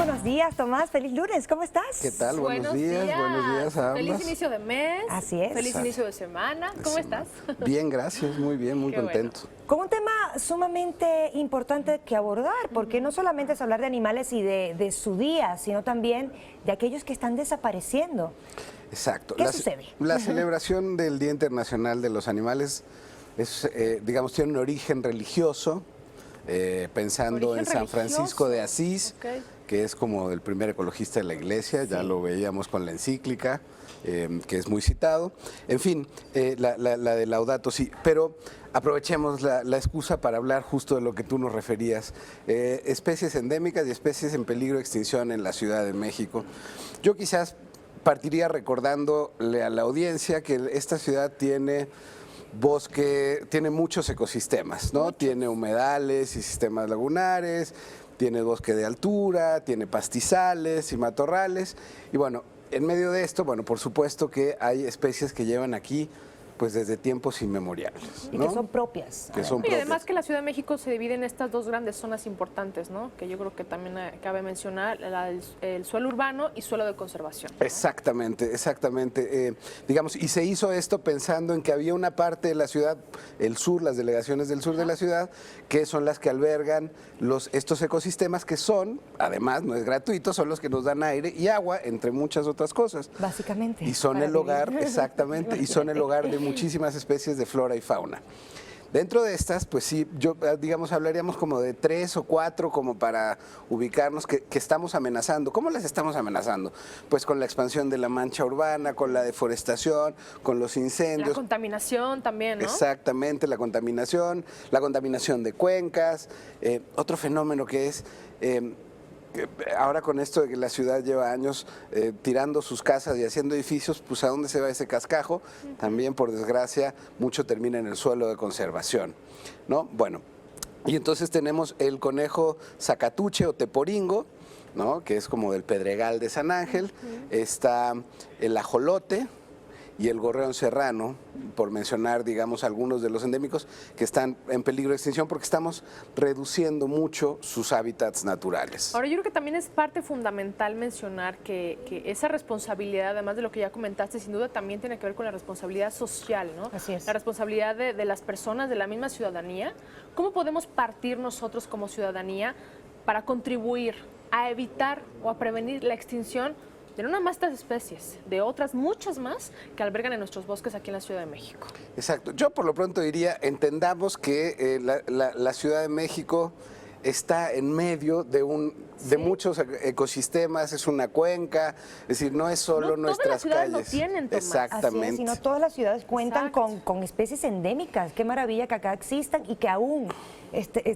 buenos días, Tomás. Feliz lunes, ¿cómo estás? ¿Qué tal? Buenos días a ambas. Feliz inicio de mes. Así es. Feliz inicio de semana. ¿Cómo estás? Bien, gracias, muy bien, muy Qué contento. bueno. Con un tema sumamente importante que abordar, porque no solamente es hablar de animales y de su día, sino también de aquellos que están desapareciendo. Exacto. ¿Qué sucede? La celebración del Día Internacional de los Animales es, digamos, tiene un origen religioso, pensando en San Francisco de Asís, que es como el primer ecologista de la Iglesia, ya lo veíamos con la encíclica, que es muy citado. En fin, la de Laudato Si, pero aprovechemos la excusa para hablar justo de lo que tú nos referías, especies endémicas y especies en peligro de extinción en la Ciudad de México. Yo quizás partiría recordándole a la audiencia que esta ciudad tiene bosque, tiene muchos ecosistemas, ¿no? Tiene humedales y sistemas lagunares, tiene bosque de altura, tiene pastizales y matorrales. Y bueno, en medio de esto, bueno, por supuesto que hay especies que llevan aquí pues desde tiempos inmemoriales, Y ¿no? que son propias. Que son Y además propias. que la Ciudad de México se divide en estas dos grandes zonas importantes, ¿no? Que yo creo que también cabe mencionar, el suelo urbano y suelo de conservación, ¿no? Exactamente, exactamente. Digamos, y se hizo esto pensando en que había una parte de la ciudad, el sur, las delegaciones del sur de la ciudad, que son las que albergan estos ecosistemas que son, además, no es gratuito, son los que nos dan aire y agua, entre muchas otras cosas. Básicamente. Y son para el hogar, vivir. exactamente, y son el hogar de muchísimas especies de flora y fauna. Dentro de estas, pues sí, yo, digamos, hablaríamos como de 3 o 4 como para ubicarnos que estamos amenazando. ¿Cómo las estamos amenazando? Pues con la expansión de la mancha urbana, con la deforestación, con los La incendios. contaminación también, ¿no? Exactamente, la contaminación de cuencas. Otro fenómeno que es... que ahora con esto de que la ciudad lleva años tirando sus casas y haciendo edificios, pues ¿a dónde se va ese cascajo? También, por desgracia, mucho termina en el suelo de conservación, ¿no? Bueno, y entonces tenemos el conejo zacatuche o teporingo, ¿no? Que es como del Pedregal de San Ángel. Está el ajolote y el gorrión serrano, por mencionar, digamos, algunos de los endémicos que están en peligro de extinción porque estamos reduciendo mucho sus hábitats naturales. Ahora, yo creo que también es parte fundamental mencionar que esa responsabilidad, además de lo que ya comentaste, sin duda también tiene que ver con la responsabilidad social, ¿no? Así es. La responsabilidad de las personas, de la misma ciudadanía. ¿Cómo podemos partir nosotros como ciudadanía para contribuir a evitar o a prevenir la extinción de no nada más estas especies, de otras muchas más que albergan en nuestros bosques aquí en la Ciudad de México? Exacto. Yo por lo pronto diría, entendamos que la Ciudad de México está en medio de muchos ecosistemas, es una cuenca, es decir, no es solo No todas nuestras las ciudades calles. lo tienen, Tomás. Exactamente. Así es, y no todas las ciudades cuentan Exacto. con especies endémicas. Qué maravilla que acá existan y que aún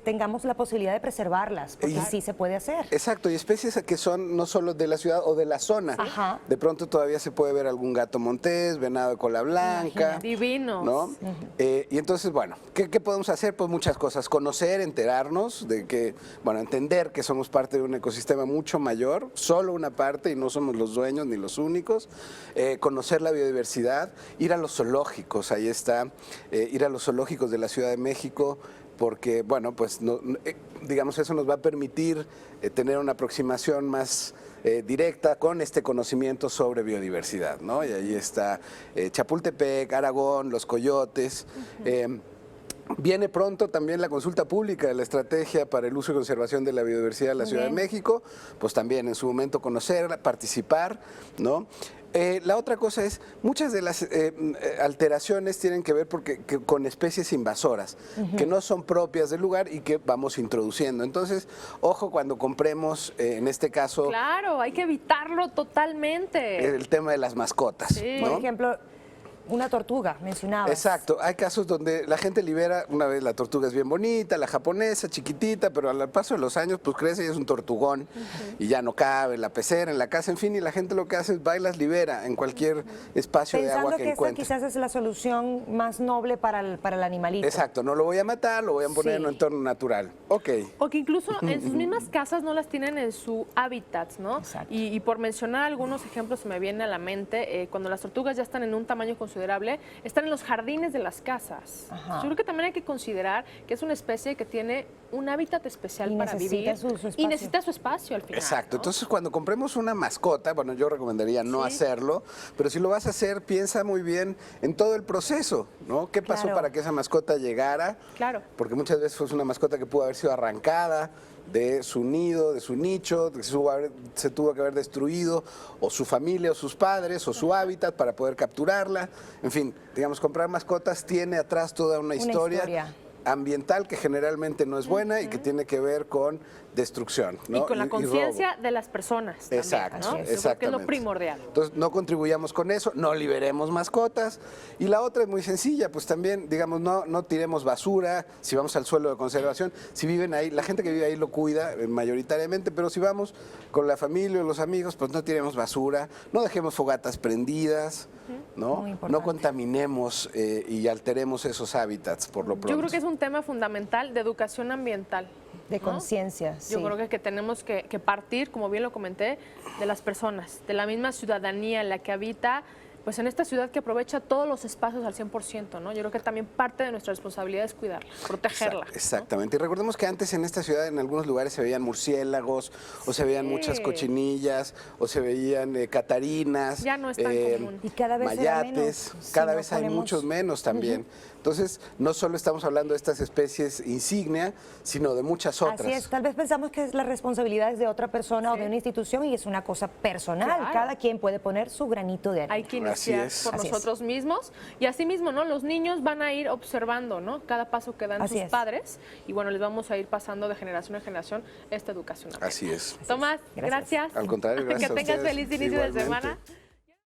tengamos la posibilidad de preservarlas, porque sí se puede hacer. Exacto, y especies que son no solo de la ciudad o de la zona. Ajá. De pronto todavía se puede ver algún gato montés, venado de cola blanca. Divinos. ¿No? Y entonces, bueno, ¿qué podemos hacer? Pues muchas cosas. Conocer, enterarnos de que, bueno, entender que somos parte de un ecosistema mucho mayor, solo una parte y no somos los dueños ni los únicos. Conocer la biodiversidad, ir a los zoológicos, ahí está, ir a los zoológicos de la Ciudad de México, porque, bueno, pues, digamos, eso nos va a permitir tener una aproximación más directa con este conocimiento sobre biodiversidad, ¿no? Y ahí está Chapultepec, Aragón, los coyotes. Viene pronto también la consulta pública de la estrategia para el uso y conservación de la biodiversidad de la Ciudad de México, pues también en su momento conocerla, participar, ¿no? La otra cosa es, muchas de las alteraciones tienen que ver con especies invasoras, que no son propias del lugar y que vamos introduciendo. Entonces, ojo cuando compremos, en este caso, Claro, hay que evitarlo totalmente. el tema de las mascotas, Sí. ¿no? Por ejemplo, una tortuga, mencionabas. Exacto, hay casos donde la gente libera, una vez la tortuga es bien bonita, la japonesa, chiquitita, pero al paso de los años pues crece y es un tortugón y ya no cabe en la pecera, en la casa, en fin, y la gente lo que hace es va y las libera en cualquier espacio de Pensando agua que que esa encuentre. quizás es la solución más noble para el animalito. Exacto, no lo voy a matar, lo voy a poner en Sí. un entorno natural. Ok. O que incluso en sus mismas casas no las tienen en su hábitat, ¿no? Exacto. Y por mencionar algunos ejemplos se me viene a la mente, cuando las tortugas ya están en un tamaño considerable están en los jardines de las casas. Ajá. Yo creo que también hay que considerar que es una especie que tiene un hábitat especial Y para necesita vivir su y espacio. necesita su espacio al final. Exacto, ¿no? entonces cuando compremos una mascota, bueno, yo recomendaría no hacerlo, pero si lo vas a hacer, piensa muy bien en todo el proceso, ¿no? ¿Qué pasó Claro. para que esa mascota llegara? Claro. Porque muchas veces fue una mascota que pudo haber sido arrancada de su nido, de su nicho, que se tuvo que haber destruido, o su familia, o sus padres, o su hábitat para poder capturarla. En fin, digamos, comprar mascotas tiene atrás toda una historia ambiental que generalmente no es buena y que tiene que ver con destrucción, ¿no? Y con la robo. conciencia de las personas. También, Exacto, ¿no? Yo creo que es exactamente. lo primordial. Entonces, no contribuyamos con eso, no liberemos mascotas. Y la otra es muy sencilla, pues también, digamos, no tiremos basura, si vamos al suelo de conservación, si viven ahí, la gente que vive ahí lo cuida mayoritariamente, pero si vamos con la familia o los amigos, pues no tiremos basura, no dejemos fogatas prendidas, ¿no? Muy importante. No contaminemos y alteremos esos hábitats por lo pronto. Yo creo que es un tema fundamental de educación ambiental. De ¿no? conciencia, sí. Yo creo que tenemos que partir, como bien lo comenté, de las personas, de la misma ciudadanía en la que habita, pues en esta ciudad que aprovecha todos los espacios al 100%, ¿no? Yo creo que también parte de nuestra responsabilidad es cuidarla, protegerla. ¿no? Exactamente. Y recordemos que antes en esta ciudad en algunos lugares se veían murciélagos, o se veían muchas cochinillas, o se veían catarinas. Ya no es tan común. Y cada vez será mayates, menos, cada si no vez hay ponemos- muchos menos también. Entonces, no solo estamos hablando de estas especies insignia, sino de muchas otras. Así es, tal vez pensamos que es la responsabilidad es de otra persona o de una institución y es una cosa personal. Claro. Cada quien puede poner su granito de arena. Hay que Así iniciar es. por Así es. nosotros mismos y así mismo, ¿no? Los niños van a ir observando, ¿no? Cada paso que dan Así sus es. padres y bueno, les vamos a ir pasando de generación en generación esta educación. Así es. Tomás, Gracias. gracias. Al contrario, gracias Que a tengas ustedes. feliz inicio de Igualmente. semana.